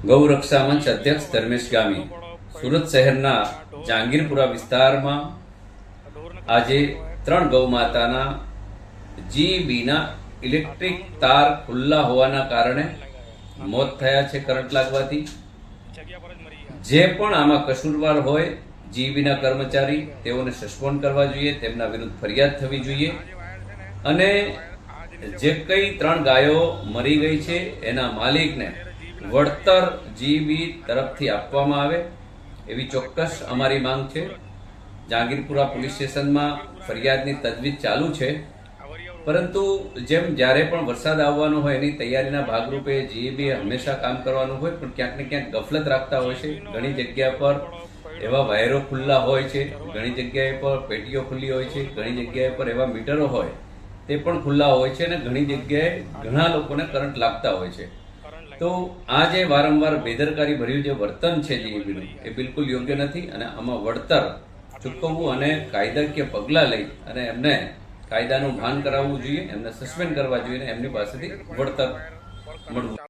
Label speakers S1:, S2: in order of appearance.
S1: ગૌરક્ષા મંચ અધ્યક્ષ ધર્મેશ ગામી સુરત શહેરના જહાંગીરપુરા વિસ્તારમાં આજે 3 ગૌ માતાના જીબીના ઇલેક્ટ્રિક તાર ખુલ્લા હોવાના કારણે મોત થયા છે કરંટ લાગવાથી। જે પણ આમાં કસૂરવાર હોય જીબીના કર્મચારી તેઓને સસ્પેન્ડ કરવા જોઈએ, તેમના વિરુદ્ધ ફરિયાદ થવી જોઈએ અને જે કઈ 3 ગાયો મરી ગઈ છે એના માલિકને વળતર જીબી તરફથી આપવામાં આવે એવી ચોક્કસ અમારી માંગ છે। જહાંગીરપુરા પોલીસ સ્ટેશનમાં ફરિયાદની તજવીજ ચાલુ છે, પરંતુ જેમ જ્યારે પણ વરસાદ આવવાનો હોય એની તૈયારીના ભાગરૂપે જીબી હંમેશા કામ કરવાનું હોય, પણ ક્યાંક ને ક્યાંક ગફલત રાખતા હોય છે। ઘણી જગ્યા પર એવા વાયરો ખુલ્લા હોય છે, ઘણી જગ્યાએ પર પેટીઓ ખુલ્લી હોય છે, ઘણી જગ્યાએ પર એવા મીટરો હોય તે પણ ખુલ્લા હોય છે અને ઘણી જગ્યાએ ઘણા લોકોને કરંટ લાગતા હોય છે। તો આ જે વારંવાર બેદરકારી ભર્યું જે વર્તન છે જીબીનું એ બિલકુલ યોગ્ય નથી અને આમાં વળતર ચૂકવવું અને કાયદાકીય પગલાં લઈ અને એમને કાયદાનું ભાન કરાવવું જોઈએ, એમને સસ્પેન્ડ કરવા જોઈએ અને એમની પાસેથી વળતર મળવું।